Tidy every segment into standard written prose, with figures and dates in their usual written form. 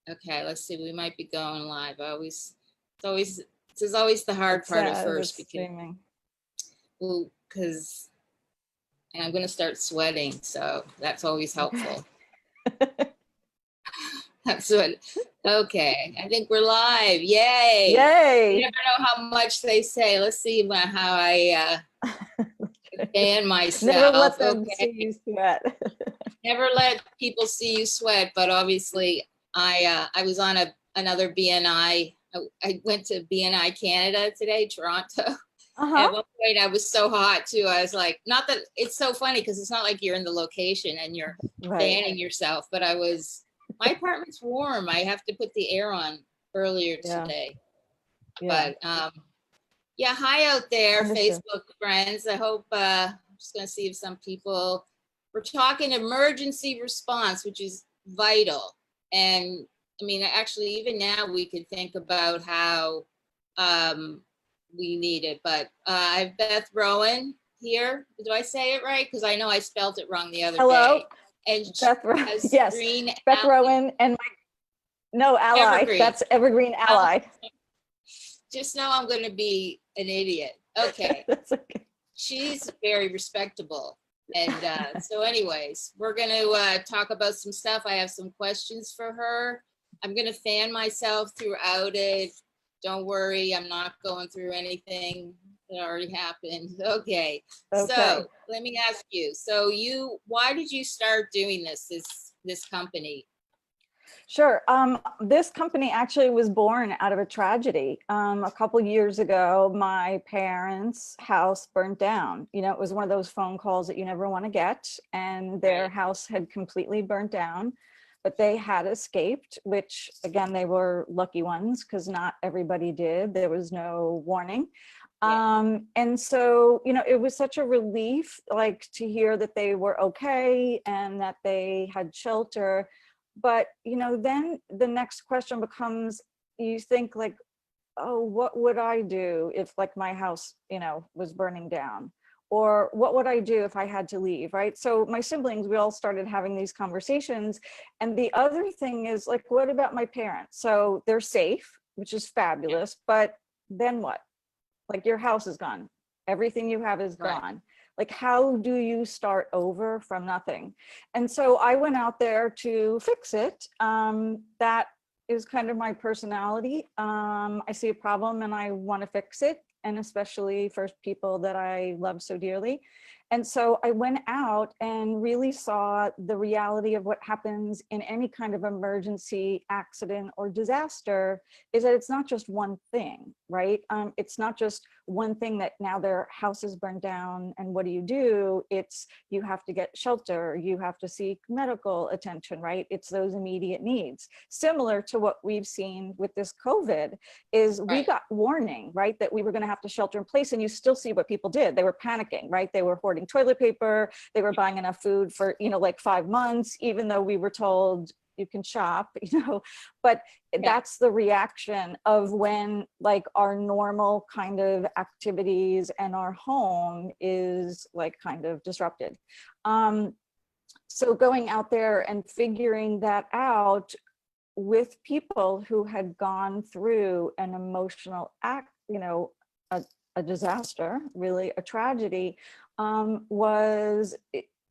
Okay, let's see. We might be going live. This is always the hard It's part at sad if first it's because, streaming. well, because, and I'm going to start sweating, so that's always helpful. That's what. Okay, I think we're live. Yay! You Yay! never know how much they say. Let's see how I ban Never myself. let them see Okay, you sweat. never let people see you sweat. But obviously, I was on another BNI. I went to BNI Canada today, Toronto. Uh-huh. At one point, I was so hot too. I was like, not that it's so funny because it's not like you're in the location and you're Right. fanning yourself, but my apartment's warm. I have to put the air on earlier Yeah. today. Yeah. But yeah, hi out there, Understood. Facebook friends. I hope, I'm just going to see if some people, we're talking emergency response, which is vital. And I mean, actually, even now we could think about how we need it. But I have Beth Rowan here. Do I say it right? Because I know I spelled it wrong the other Hello, day. And she Beth. has Yes, Green Beth Rowan and no ally. Evergreen. That's Evergreen Ally. Just know I'm going to be an idiot. Okay. That's okay. She's very respectable. And so anyways, we're going to talk about some stuff. I have some questions for her. I'm going to fan myself throughout it. Don't worry, I'm not going through anything that already happened. Okay. So let me ask you. So why did you start doing this company? Sure. This company actually was born out of a tragedy. A couple years ago, my parents' house burnt down. You know, it was one of those phone calls that you never want to get, and their house had completely burnt down, but they had escaped, which again, they were lucky ones because not everybody did. There was no warning. And so, you know, it was such a relief, like to hear that they were okay and that they had shelter. But, you know, then the next question becomes, you think like, oh, what would I do if like my house, you know, was burning down? Or what would I do if I had to leave, right? So my siblings, we all started having these conversations. And the other thing is like, what about my parents? So they're safe, which is fabulous, but then what? Like your house is gone. Everything you have is gone. Like, how do you start over from nothing? And so I went out there to fix it. That is kind of my personality. I see a problem and I want to fix it, and especially for people that I love so dearly. And so I went out and really saw the reality of what happens in any kind of emergency, accident, or disaster is that it's not just one thing, right? It's not just one thing that now their house is burned down and what do? It's you have to get shelter, you have to seek medical attention, right? It's those immediate needs. Similar to what we've seen with this COVID is we got warning, right? That we were gonna have to shelter in place, and you still see what people did. They were panicking, right? They were hoarding toilet paper, they were buying enough food for, you know, like 5 months, even though we were told you can shop, you know, but that's the reaction of when like our normal kind of activities and our home is like kind of disrupted. So going out there and figuring that out with people who had gone through an emotional act, you know, a disaster, really a tragedy, was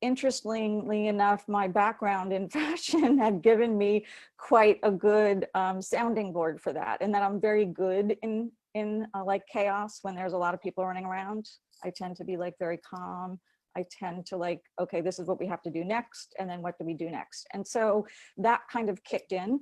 interestingly enough, my background in fashion had given me quite a good sounding board for that, and that I'm very good in like chaos when there's a lot of people running around. I tend to be like very calm. I tend to like, okay, this is what we have to do next, and then what do we do next? And so that kind of kicked in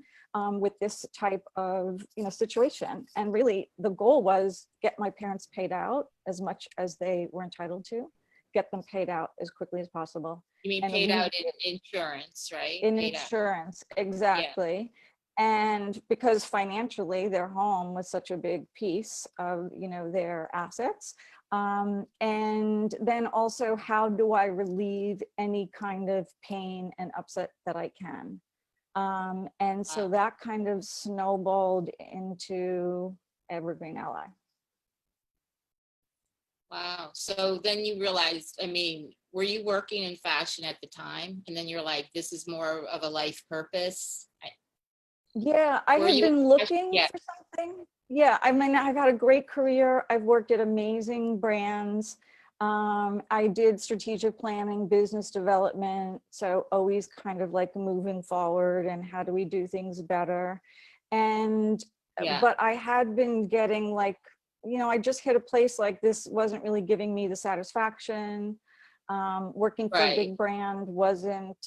with this type of, you know, situation. And really the goal was get my parents paid out as much as they were entitled to, get them paid out as quickly as possible. You mean and paid out in insurance, right? in paid insurance, exactly. And because financially their home was such a big piece of, you know, their assets. And then also, how do I relieve any kind of pain and upset that I can? And so that kind of snowballed into Evergreen Ally. Wow. So then you realized, I mean, were you working in fashion at the time? And then you're like, this is more of a life purpose? Yeah, I Were had you? been looking Yeah, for something. Yeah, I mean, I've had a great career. I've worked at amazing brands. I did strategic planning, business development, so always kind of like moving forward and how do we do things better. And yeah, but I had been getting like, I just hit a place like this wasn't really giving me the satisfaction. Working for a right, big brand wasn't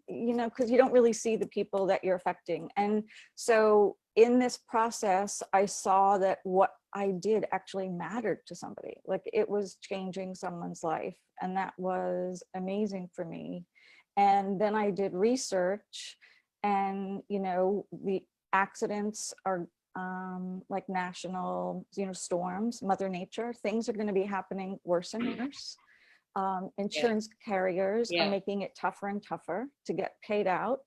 because you don't really see the people that you're affecting. And so in this process, I saw that what I did actually mattered to somebody, like it was changing someone's life. And that was amazing for me. And then I did research, and, the accidents are like national, storms, Mother Nature, things are going to be happening worse and worse. yeah, Insurance carriers are yeah, making it tougher and tougher to get paid out.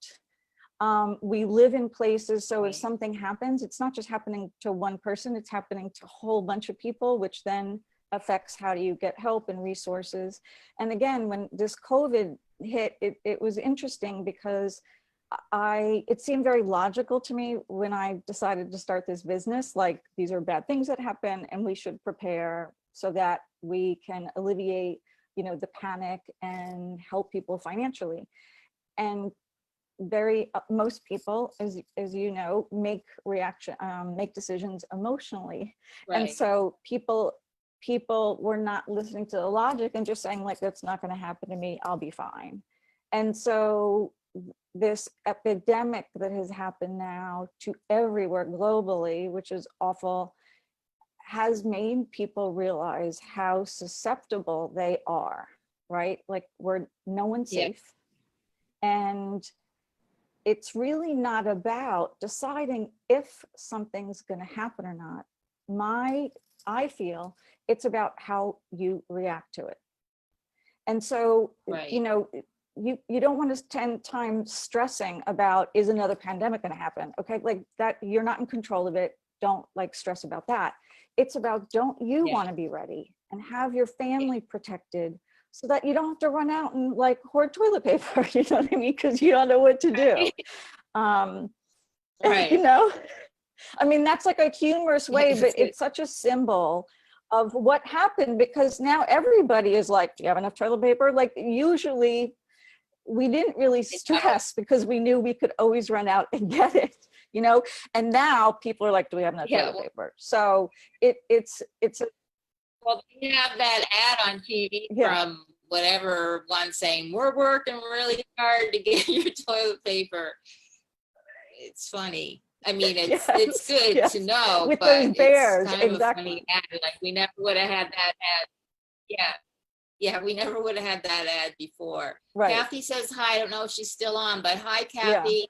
We live in places, so if right, something happens, it's not just happening to one person, it's happening to a whole bunch of people, which then affects how do you get help and resources. And again, when this COVID hit, it was interesting because it seemed very logical to me when I decided to start this business, like these are bad things that happen and we should prepare so that we can alleviate, the panic and help people financially. And most people, as you know, make decisions emotionally. And right, so people were not listening to the logic and just saying like, that's not going to happen to me, I'll be fine. And so this epidemic that has happened now to everywhere globally, which is awful, has made people realize how susceptible they are, right? Like no one's yeah, safe. And it's really not about deciding if something's going to happen or not. I feel it's about how you react to it. And so, right, you don't want to spend time stressing about, is another pandemic going to happen? Okay, like that, you're not in control of it. Don't like stress about that. It's about, don't you yeah, want to be ready and have your family protected so that you don't have to run out and like hoard toilet paper, you know what I mean? Because you don't know what to do. Um, you right. know, I mean, that's like a humorous way, but It's good. it's such a symbol of what happened, because now everybody is like, do you have enough toilet paper? Like usually we didn't really I know. stress because we knew we could always run out and get it, and now people are like, do we have enough Yeah. toilet paper? So it's Well, they have that ad on TV yeah, from whatever one saying, "We're working really hard to get your toilet paper." It's funny. I mean, it's yes, good to yes, know, with but those it's bears, kind of a funny exactly. ad. Like we never would have had that ad. Yeah, yeah, we never would have had that ad before. Right. Kathy says hi. I don't know if she's still on, but hi, Yeah. Kathy.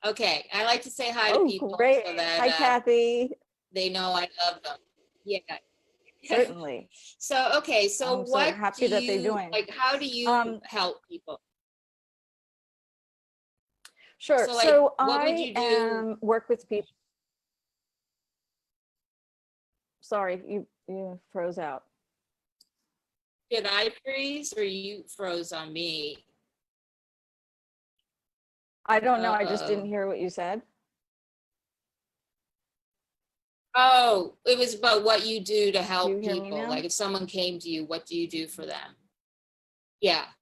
Okay, I like to say hi to Oh, people great. so that Hi, Kathy. they know I love them. Yeah. Certainly. So, okay, so I'm so what do happy that they you joined. like? How do you Um, help people? sure. So, like, So what would I you do? work with people. Sorry, you froze out. Did I freeze or you froze on me? I don't know. I just didn't Uh-oh. hear what you said. Oh, it was about what you do to Do you help hear me people. now? Like, if someone came to you, what do you do for them? Yeah, I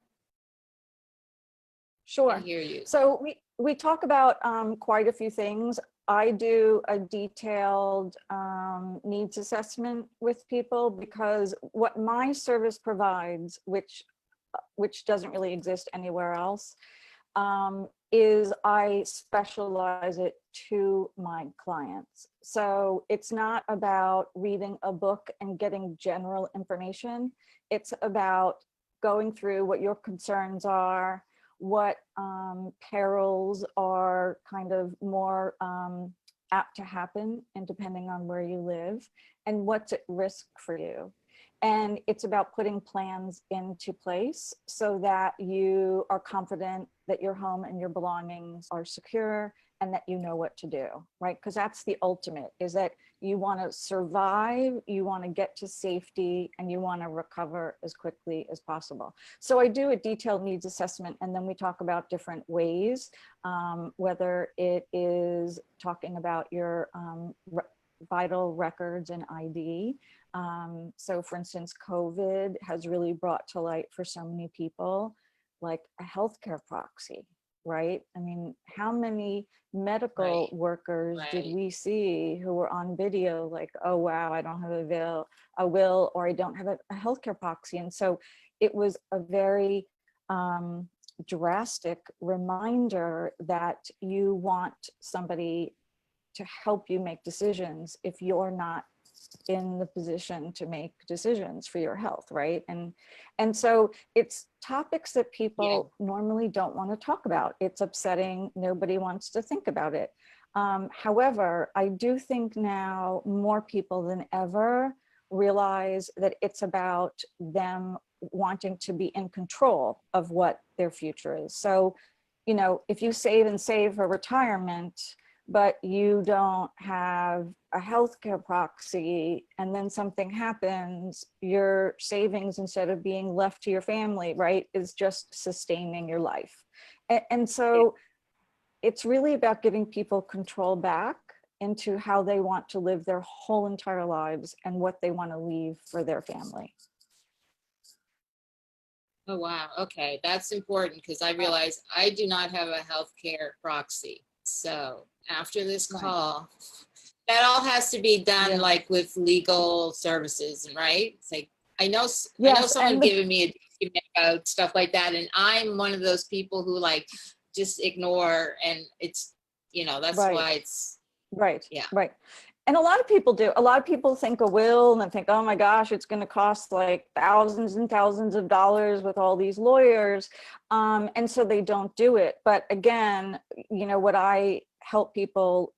Sure. hear you. So we talk about quite a few things. I do a detailed needs assessment with people because what my service provides, which doesn't really exist anywhere else, is I specialize it to my clients. So it's not about reading a book and getting general information. It's about going through what your concerns are, what perils are kind of more apt to happen, and depending on where you live, and what's at risk for you. And it's about putting plans into place so that you are confident that your home and your belongings are secure and that you know what to do, right? Because that's the ultimate, is that you want to survive, you want to get to safety, and you want to recover as quickly as possible. So I do a detailed needs assessment, and then we talk about different ways, whether it is talking about your vital records and ID. So for instance, COVID has really brought to light for so many people, like a healthcare proxy, right? I mean, how many medical workers did we see who were on video like, oh, wow, I don't have a will, or I don't have a healthcare proxy. And so it was a very drastic reminder that you want somebody to help you make decisions if you're not in the position to make decisions for your health, right? And so it's topics that people normally don't want to talk about. It's upsetting. Nobody wants to think about it. However, I do think now more people than ever realize that it's about them wanting to be in control of what their future is. So, you know, if you save and save for retirement, but you don't have a healthcare proxy, and then something happens, your savings, instead of being left to your family, right, is just sustaining your life. And so it's really about giving people control back into how they want to live their whole entire lives and what they want to leave for their family. Oh, wow. Okay. That's important, because I realize I do not have a healthcare proxy. So after this call, that all has to be done like with legal services, right? It's like, I know someone giving me a document about stuff like that, and I'm one of those people who like just ignore, and it's, you know, that's why it's right. And a lot of people do. A lot of people think a will and then think, oh my gosh, it's going to cost like thousands and thousands of dollars with all these lawyers. And so they don't do it. But again, you know, what I help people,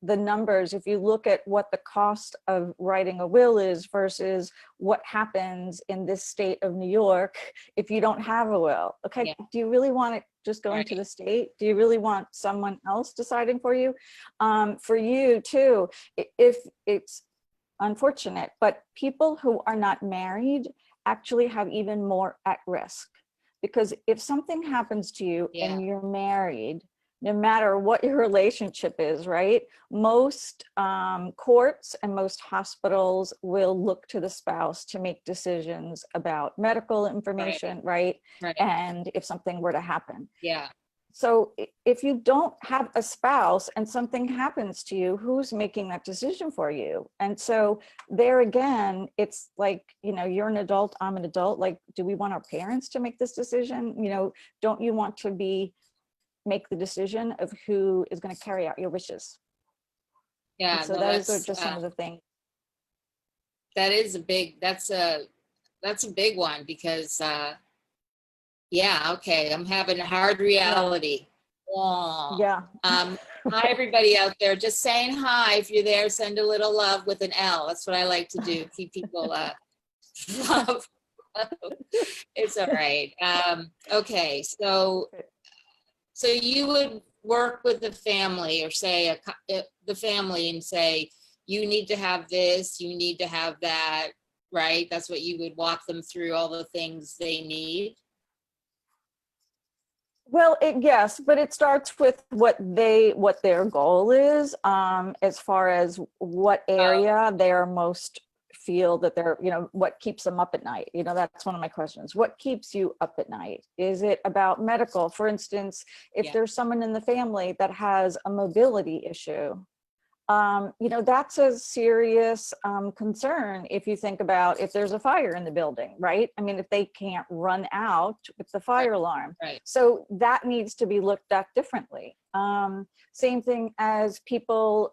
the numbers, if you look at what the cost of writing a will is versus what happens in this state of New York if you don't have a will. Okay, do you really want it just going to the state? Do you really want someone else deciding for you? For you too, if it's unfortunate, but people who are not married actually have even more at risk, because if something happens to you and you're married, no matter what your relationship is, right? Most courts and most hospitals will look to the spouse to make decisions about medical information, right? And if something were to happen. So if you don't have a spouse and something happens to you, who's making that decision for you? And so there again, it's like, you know, you're an adult, I'm an adult. Like, do we want our parents to make this decision? You know, don't you want to make the decision of who is going to carry out your wishes? And so those are just some of the things. That is a big, that's a big one, because okay, I'm having a hard reality. Hi everybody out there, just saying hi. If you're there, send a little love with an L. That's what I like to do, keep people love. It's all right. Okay, so you would work with the family, or say the family, and say, you need to have this, you need to have that, right? That's what you would walk them through, all the things they need. Well, yes, but it starts with what their goal is, as far as what area they're most feel that they're, you know, what keeps them up at night. You know, that's one of my questions. What keeps you up at night? Is it about medical? For instance, if there's someone in the family that has a mobility issue, you know, that's a serious concern if you think about if there's a fire in the building, right? I mean, if they can't run out with the fire alarm. So that needs to be looked at differently. Same thing as people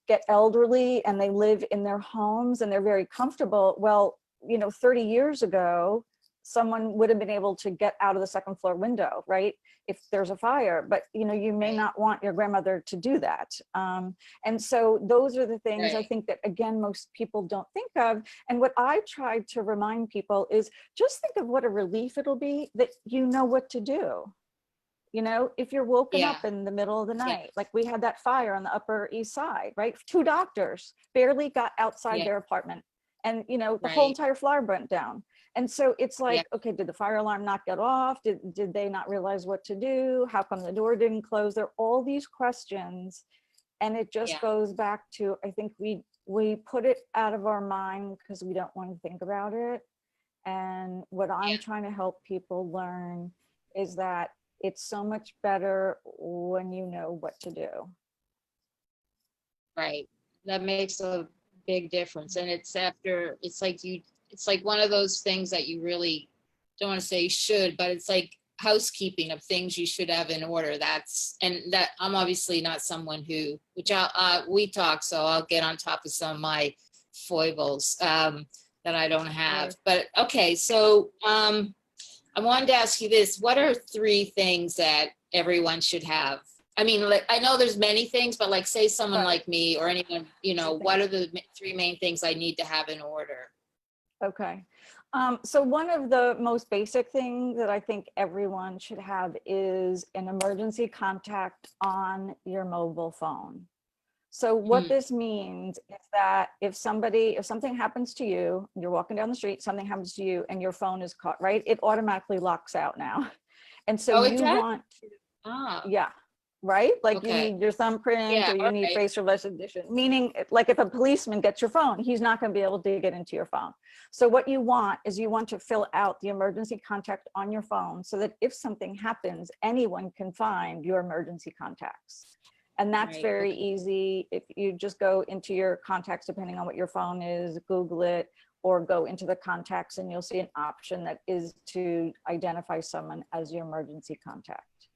get elderly and they live in their homes and they're very comfortable. Well, you know, 30 years ago, someone would have been able to get out of the second floor window, right? If there's a fire, but you may Right. not want your grandmother to do that. And so those are the things I Right. think that, again, most people don't think of. And what I try to remind people is just think of what a relief it'll be that you know what to do. If you're woken Yeah. up in the middle of the Yeah. night, like we had that fire on the Upper East Side, right? 2 doctors barely got outside Yeah. their apartment, and the whole Right. entire floor burnt down. And so it's Yeah. like, okay, did the fire alarm not get off? Did they not realize what to do? How come the door didn't close? There are all these questions, and it just Yeah. goes back to, I think we put it out of our mind because we don't want to think about it. And what I'm trying to help people learn is that it's so much better when you know what to do. Right. That makes a big difference. And it's like one of those things that you really don't want to say should, but it's like housekeeping of things you should have in order. That I'm obviously not someone which we talk, so I'll get on top of some of my foibles that I don't have. Sure. But okay, so I wanted to ask you this. What are 3 things that everyone should have? I mean, like, I know there's many things, but like, say someone Right. like me or anyone, what are the 3 main things I need to have in order? Okay. So one of the most basic things that I think everyone should have is an emergency contact on your mobile phone. So what this means is that if something happens to you, you're walking down the street, something happens to you and your phone is caught, right? It automatically locks out now. And so Oh, it you does? want, Ah, yeah, right? Like you okay. need your thumbprint Yeah, or all you need right. facial recognition, meaning like if a policeman gets your phone, he's not going to be able to get into your phone. So what you want is you want to fill out the emergency contact on your phone so that if something happens, anyone can find your emergency contacts. And that's Right. very Okay. easy. If you just go into your contacts, depending on what your phone is, Google it, or go into the contacts and you'll see an option that is to identify someone as your emergency contact.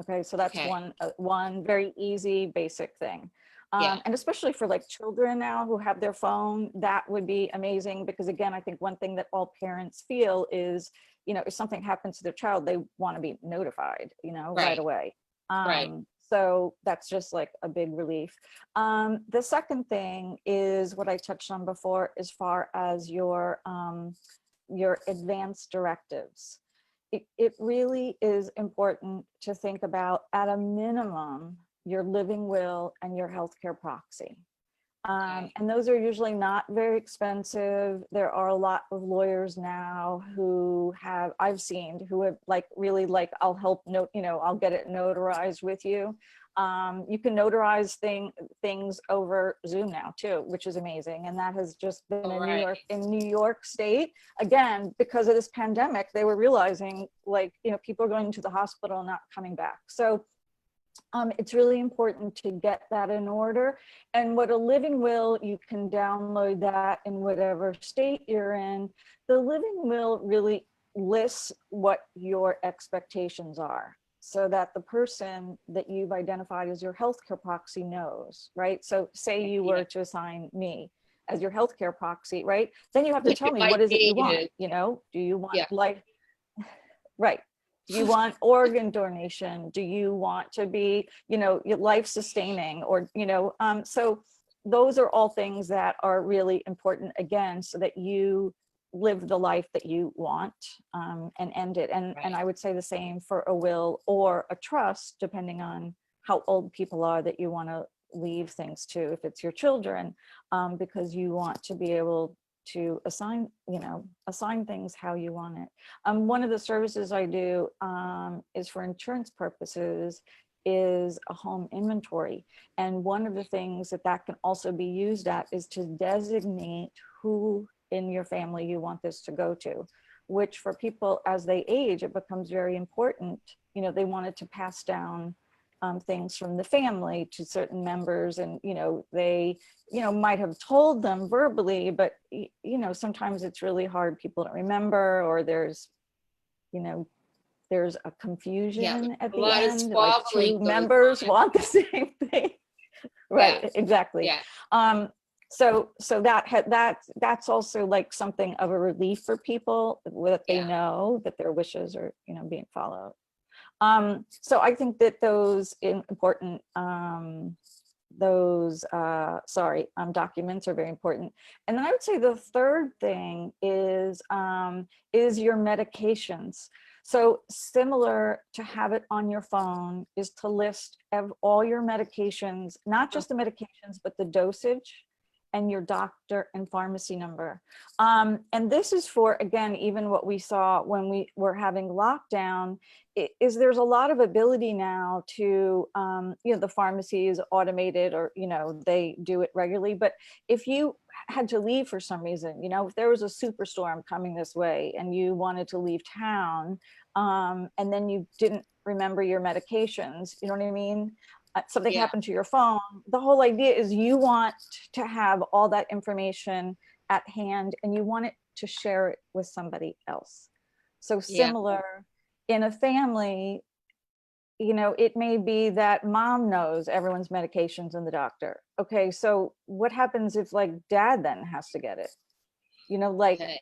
Okay, so that's Okay. one very easy, basic thing. Yeah. And especially for like children now who have their phone, that would be amazing because again, I think one thing that all parents feel is, if something happens to their child, they want to be notified, right Right. away. Right. So that's just like a big relief. The second thing is what I touched on before, as far as your advance directives. It really is important to think about, at a minimum, your living will and your healthcare proxy. Okay. And those are usually not very expensive. There are a lot of lawyers now I've seen who have really I'll help note, I'll get it notarized with you. You can notarize things over Zoom now too, which is amazing. And that has just been All in right. New York State. Again, because of this pandemic, they were realizing people are going to the hospital, not coming back. So it's really important to get that in order. And what a living will, you can download that in whatever state you're in. The living will really lists what your expectations are, so that the person that you've identified as your healthcare proxy knows, right? So say you Yeah. were to assign me as your healthcare proxy, right? Then you have to tell me, Might what is it you be want? to- Do you want Yeah. right. Do you want organ donation? Do you want to be, life sustaining so those are all things that are really important, again, so that you live the life that you want and end it. And I would say the same for a will or a trust, depending on how old people are that you want to leave things to, if it's your children, because you want to be able to assign things how you want it. One of the services I do is for insurance purposes, is a home inventory. And one of the things that can also be used at is to designate who in your family you want this to go to, which for people as they age, it becomes very important. They wanted to pass down things from the family to certain members, and they might have told them verbally, but sometimes it's really hard. People don't remember, or there's a confusion at A the lot of end, like squabbling two goes members on. want the same thing. Yeah. Right, exactly. Yeah. So that's also like something of a relief for people, that they Yeah. know that their wishes are, being followed. So I think that those important, documents are very important. And then I would say the third thing is your medications. So similar to have it on your phone is to list all your medications, not just the medications, but the dosage and your doctor and pharmacy number. And this is for, again, even what we saw when we were having lockdown, is there's a lot of ability now to, the pharmacy is automated, or, they do it regularly. But if you had to leave for some reason, if there was a superstorm coming this way and you wanted to leave town, and then you didn't remember your medications, you know what I mean? Something happened to your phone. The whole idea is you want to have all that information at hand, and you want it to share it with somebody else. So similar in a family, it may be that mom knows everyone's medications and the doctor. Okay, so what happens if like dad then has to get it?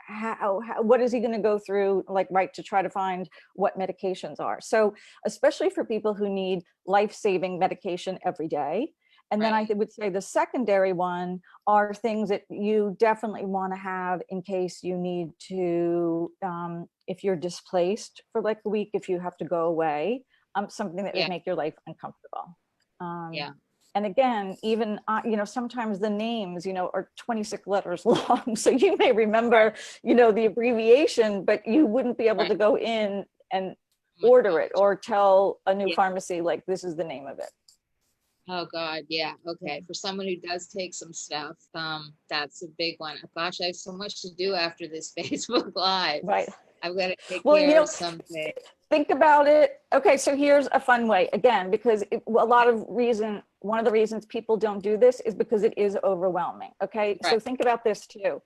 How what is he going to go through, to try to find what medications are? So especially for people who need life-saving medication every day. And then I would say the secondary one are things that you definitely want to have in case you need to, if you're displaced for like a week, if you have to go away, something that would make your life uncomfortable. And again, even, sometimes the names, are 26 letters long. So you may remember, the abbreviation, but you wouldn't be able to go in and order it or tell a new pharmacy, like, this is the name of it. Oh God, yeah. Okay. For someone who does take some stuff, that's a big one. Gosh, I have so much to do after this Facebook Live. Right. I've got to take care of something. Think about it. Okay, so here's a fun way, again, because one of the reasons people don't do this is because it is overwhelming. Okay, so think about this too.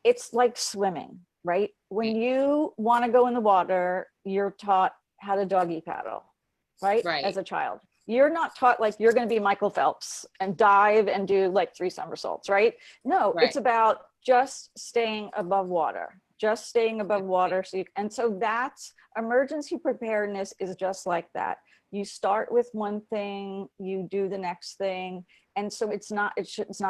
It's like swimming, right? When you want to go in the water, you're taught how to doggy paddle, right? As a child. You're not taught like you're going to be Michael Phelps and dive and do like 3 somersaults, right? No, it's about just staying above water. Just staying above water. So that's emergency preparedness is just like that. You start with one thing, you do the next thing. And so it's not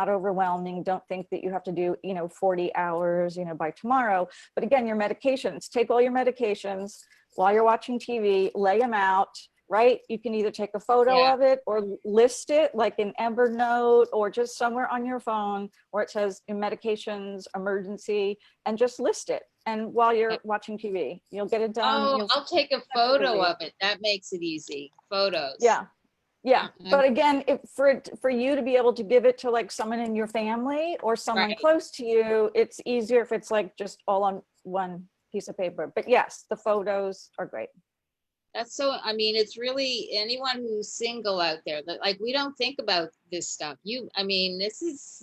overwhelming. Don't think that you have to do, 40 hours, by tomorrow. But again, your medications, take all your medications while you're watching TV, lay them out, right? You can either take a photo of it or list it like in Evernote or just somewhere on your phone where it says medications, emergency, and just list it. And while you're watching TV, you'll get it done. Oh, I'll take a photo of it. That makes it easy. Photos. Yeah. But again, for you to be able to give it to like someone in your family or someone close to you, it's easier if it's like just all on one piece of paper. But yes, the photos are great. That's so, it's really anyone who's single out there that like, we don't think about this stuff. This is,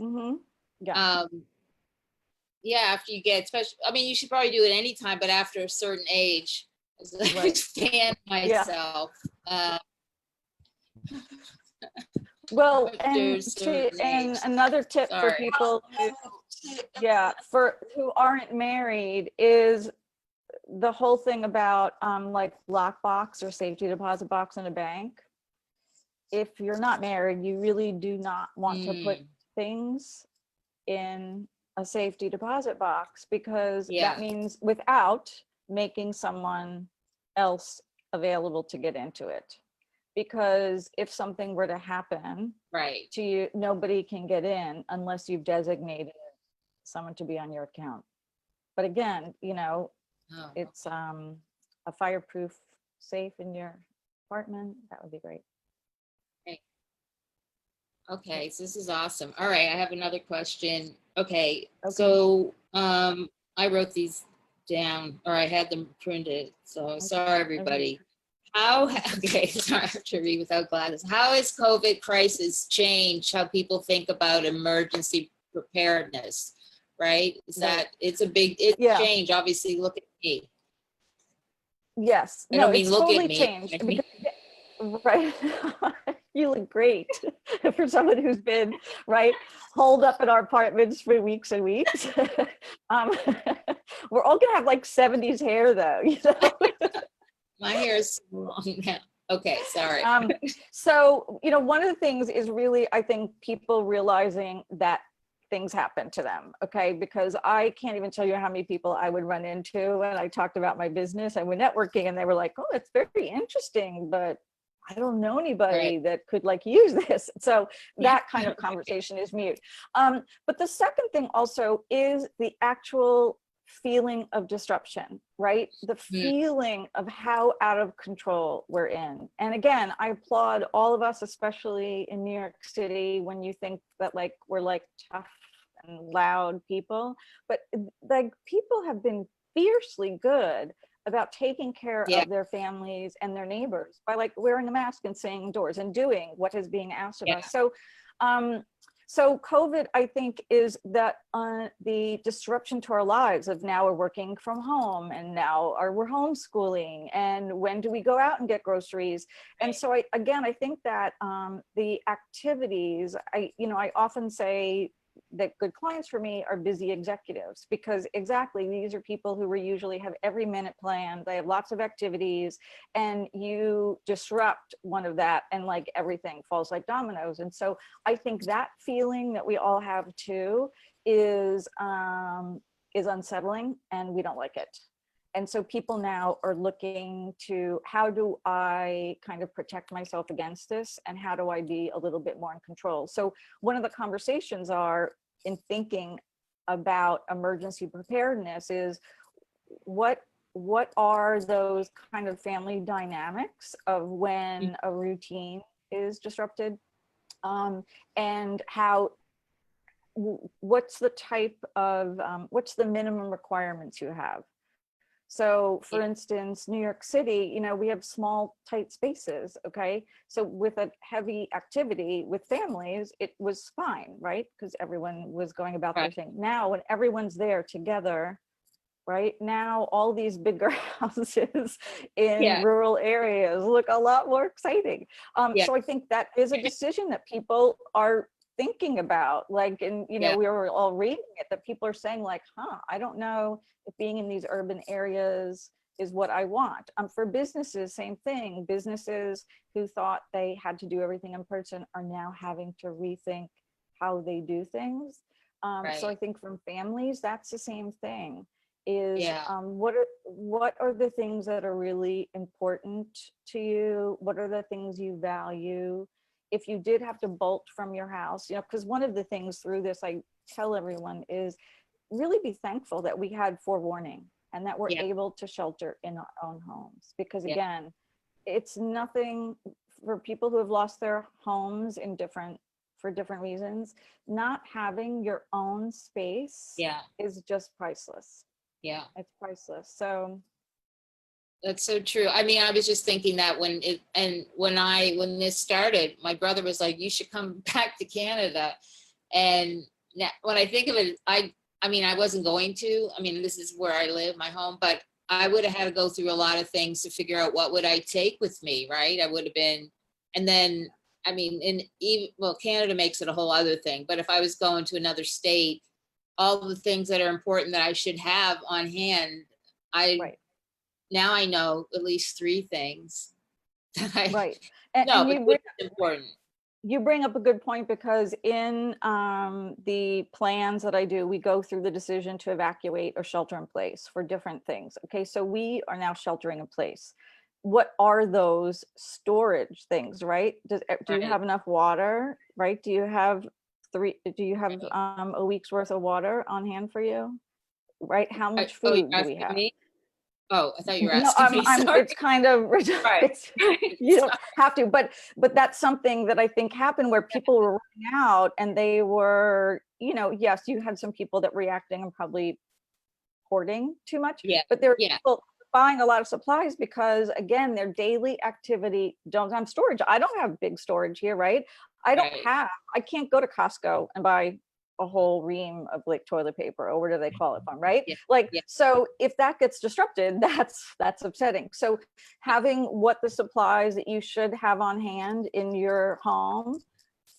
after you get, especially, you should probably do it anytime, but after a certain age, as I understand myself. Well, and another tip for people who aren't married is the whole thing about like lockbox or safety deposit box in a bank. If you're not married, you really do not want to put things in a safety deposit box, because that means without making someone else available to get into it. Because if something were to happen to you, nobody can get in unless you've designated someone to be on your account. But again, it's a fireproof safe in your apartment. That would be great. Okay, so this is awesome. All right, I have another question. Okay. So I wrote these down, or I had them printed. So sorry, everybody. Sorry to read without glasses. How has COVID crisis changed how people think about emergency preparedness? Right? Is that it's a big change? Obviously, look at me. Yes. I don't mean it's look totally at me. Changed. Because, right. You look great for someone who's been, right, holed up in our apartments for weeks and weeks. um, we're all gonna have like 70s hair though, you know? My hair is so long now. Okay, sorry. So, you know, one of the things is really, I think, people realizing that things happen to them, okay? Because I can't even tell you how many people I would run into when I talked about my business and we're networking, and they were like, oh, it's very interesting, but I don't know anybody Right. that could like use this. So that kind of conversation is mute. But the second thing also is the actual feeling of disruption, right? The Mm, feeling of how out of control we're in. And again, I applaud all of us, especially in New York City, when you think that like we're like tough and loud people, but like people have been fiercely good about taking care yeah, of their families and their neighbors by like wearing a mask and staying indoors and doing what is being asked of yeah, us. So COVID, I think, is that the disruption to our lives of now we're working from home and now we're homeschooling, and when do we go out and get groceries? And so I think that the activities, I often say that good clients for me are busy executives, because exactly these are people who usually have every minute planned, they have lots of activities, and you disrupt one of that and like everything falls like dominoes. And so I think that feeling that we all have too is unsettling, and we don't like it. And so people now are looking to, how do I kind of protect myself against this? And how do I be a little bit more in control? So one of the conversations are in thinking about emergency preparedness is what are those kind of family dynamics of when a routine is disrupted, and how, what's the type of, what's the minimum requirements you have? So for instance, New York City, we have small, tight spaces, okay? So with a heavy activity with families, it was fine, right? Because everyone was going about their right. thing. Now, when everyone's there together, right? Now, all these bigger houses in Yeah, rural areas look a lot more exciting. yeah, So I think that is a decision that people are thinking about, like, and yeah, we were all reading it, that people are saying like, I don't know if being in these urban areas is what I want. For businesses, same thing. Businesses who thought they had to do everything in person are now having to rethink how they do things. So right. I think from families, that's the same thing, is Yeah, what are the things that are really important to you? What are the things you value? If you did have to bolt from your house, because one of the things through this I tell everyone is really be thankful that we had forewarning and that we're yeah, able to shelter in our own homes. Because yeah, again, it's nothing for people who have lost their homes for different reasons. Not having your own space yeah, is just priceless. yeah. It's priceless. So That's so true. I mean, I was just thinking that when this started, my brother was like, "You should come back to Canada." And now, when I think of it, I mean, I wasn't going to. I mean, this is where I live, my home, but I would have had to go through a lot of things to figure out what would I take with me, right? I would have been, and then, I mean, in even well, Canada makes it a whole other thing. But if I was going to another state, all the things that are important that I should have on hand, I right. now I know at least three things that I Right. no, And but which is important. you bring up a good point, because in the plans that I do, we go through the decision to evacuate or shelter in place for different things. Okay, so we are now sheltering in place. What are those storage things, right? Do you Right, have enough water, right? Do you have right, a week's worth of water on hand for you, right? How right. much Oh, you're food do we asking have? me? Oh, I thought you were No, asking me. Sorry. it's kind of, Right, it's, right. you don't have to, but that's something that I think happened, where people were running out and they were, yes, you had some people that were reacting and probably hoarding too much, Yeah, but there are yeah, people buying a lot of supplies because again, their daily activity don't have storage. I don't have big storage here, right? right. I can't go to Costco and buy a whole ream of like toilet paper, or what do they call it from, right? Yeah. Like, Yeah. so if that gets disrupted, that's upsetting. So having what the supplies that you should have on hand in your home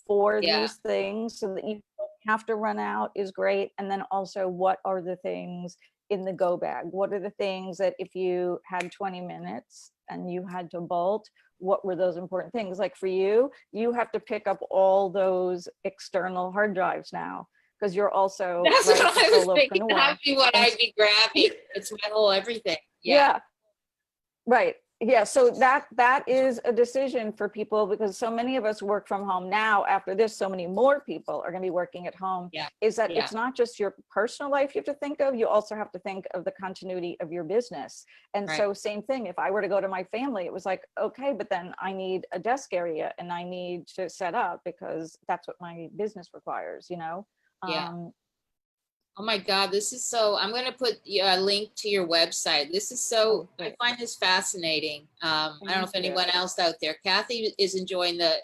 for Yeah. these things so that you don't have to run out is great. And then also, what are the things in the go bag? What are the things that if you had 20 minutes and you had to bolt, what were those important things? Like for you, you have to pick up all those external hard drives now because you're also That's right, what a I was thinking. solopreneur. That'd be what And I'd be grabbing. It's my whole everything. Yeah. yeah, right. Yeah, so that is a decision for people because so many of us work from home now. After this, so many more people are going to be working at home. Yeah. Is that Yeah. it's not just your personal life you have to think of, you also have to think of the continuity of your business. And Right. so same thing, if I were to go to my family, it was like, okay, but then I need a desk area and I need to set up because that's what my business requires, you know? Yeah. Oh my God, this is so, I'm going to put a link to your website. This is so, I Great. find this fascinating. I don't know if Thank you. anyone else out there, Kathy is enjoying the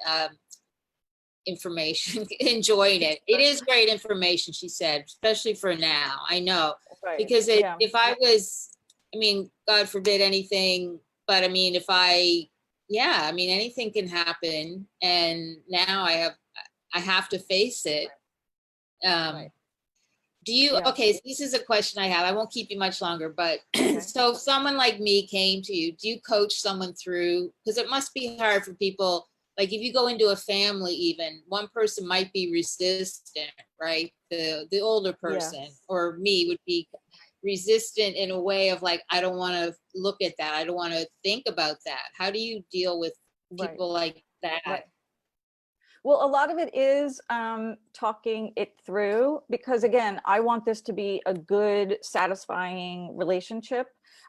information, enjoying it. It is great information, she said, especially for now. I know, Right. because Yeah. if I was, I mean, God forbid anything, but I mean, if I, yeah, I mean, anything can happen. And now I have to face it. Right. Do you, Yeah. okay, so this is a question I have. I won't keep you much longer, but Okay. so if someone like me came to you, do you coach someone through, because it must be hard for people, like if you go into a family even, one person might be resistant, right? The older person, Yes. or me, would be resistant in a way of like, I don't want to look at that. I don't want to think about that. How do you deal with Right. people like that? Right. Well, a lot of it is talking it through because, again, I want this to be a good, satisfying relationship,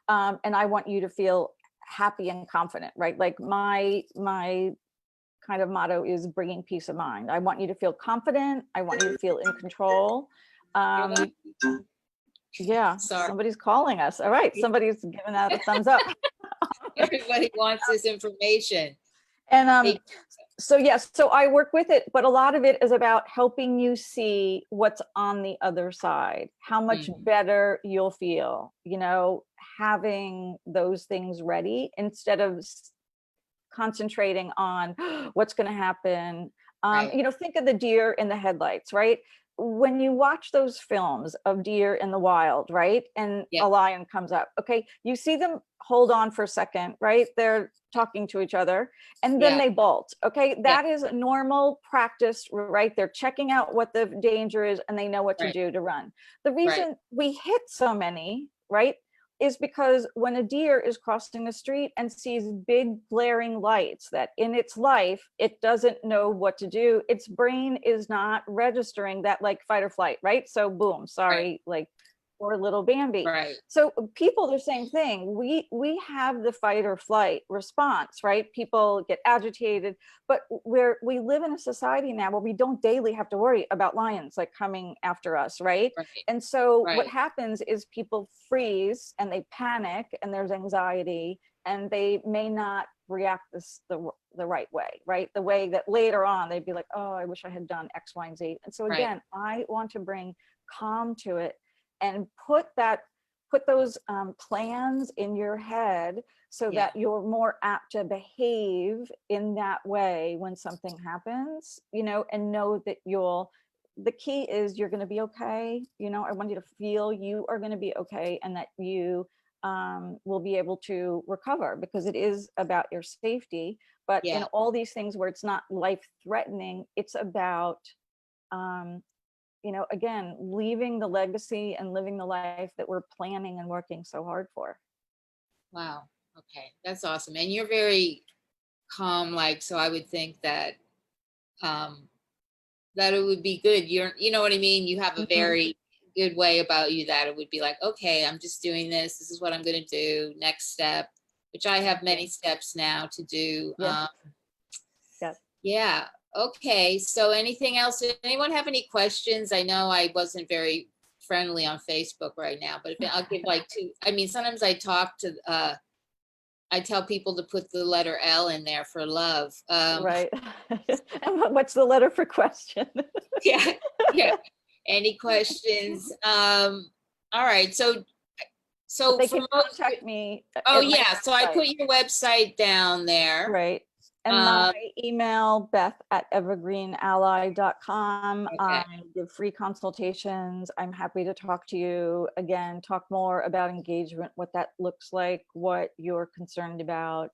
and I want you to feel happy and confident, right? Like my kind of motto is bringing peace of mind. I want you to feel confident. I want you to feel in control. Yeah, Sorry, somebody's calling us. All right, somebody's giving out a thumbs up. everybody wants this information. And so yes, so I work with it, but a lot of it is about helping you see what's on the other side, how much better you'll feel, you know, having those things ready instead of concentrating on what's going to happen. Right. You know, think of the deer in the headlights, right? When you watch those films of deer in the wild, right? And Yeah. a lion comes up, okay, you see them hold on for a second, right? They're talking to each other and then Yeah. they bolt. Okay, that is normal practice, right? They're checking out what the danger is and they know what to Right. do to run. The Right. reason we hit so many, right, is because when a deer is crossing the street and sees big glaring lights that in its life, it doesn't know what to do. Its brain is not registering that like fight or flight, right? So boom, sorry, like poor little Bambi. Right. So people, the same thing. We have the fight or flight response, right? People get agitated, but we live in a society now where we don't daily have to worry about lions like coming after us, right? Right. And so what Right. happens is people freeze and they panic and there's anxiety and they may not react the right way, right? The way that later on they'd be like, oh, I wish I had done X, Y, and Z. And so again, I want to bring calm to it and put those plans in your head so that you're more apt to behave in that way when something happens, you know, and know that the key is you're going to be okay. You know, I want you to feel you are going to be okay and that you will be able to recover because it is about your safety. But in all these things where it's not life threatening, it's about, you know, again, leaving the legacy and living the life that we're planning and working so hard for. Wow. Okay. That's awesome. And you're very calm, like, so I would think that that it would be good. You know what I mean? You have a very good way about you that it would be like, okay, I'm just doing this. This is what I'm going to do. Next step, which I have many steps now to do. Yeah. Okay. So anything else? Anyone have any questions? I know I wasn't very friendly on Facebook right now, but if I'll give like two, I mean, sometimes I talk to, I tell people to put the letter L in there for love. Right. And what's the letter for question? Yeah. Yeah. Any questions? All right, so But they for can most, contact me oh at my yeah, so I website. put your website down there. Right. And my Um, email, beth@evergreenally.com. I okay, give free consultations. I'm happy to talk to you again, talk more about engagement, what that looks like, what you're concerned about,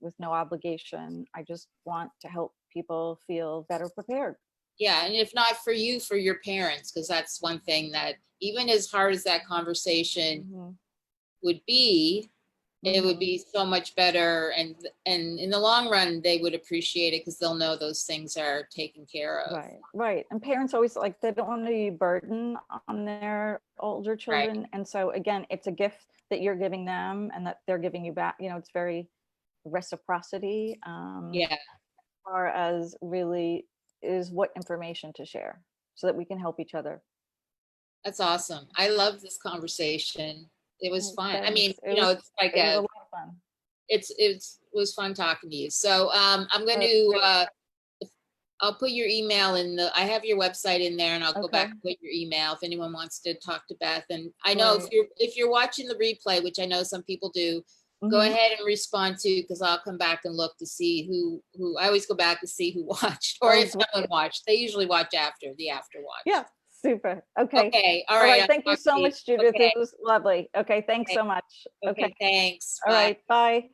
with no obligation. I just want to help people feel better prepared. yeah, and if not for you, for your parents, because that's one thing that even as hard as that conversation Mhm, would be, it would mhm. be so much better, and in the long run they would appreciate it because they'll know those things are taken care of. Right, right. And parents always like, they don't want to be a burden on their older Right. children. And so again, it's a gift that you're giving them and that they're giving you back. You know, it's very reciprocity, Yeah, as far as really is what information to share so that we can help each other. that's awesome. I love this conversation. It was fun. I mean, Thanks. it's like It was a lot of fun. it was fun talking to you. So I'm going Oh, to great. I'll put your email in the, I have your website in there, and I'll go back Okay. and put your email if anyone wants to talk to Beth. And I know Right. if you're watching the replay, which I know some people do, go Hmm. ahead and respond to, because I'll come back and look to see who I always go back to see who watched, or Oh, if great. someone watched. They usually watch after the after Yeah. watch. Super. Okay. Okay, all All right. right. I'll Thank you talk so to you. much, Judith. This Okay, was lovely. Okay. Thanks okay, so much. Okay. okay, thanks. All Bye. right. Bye.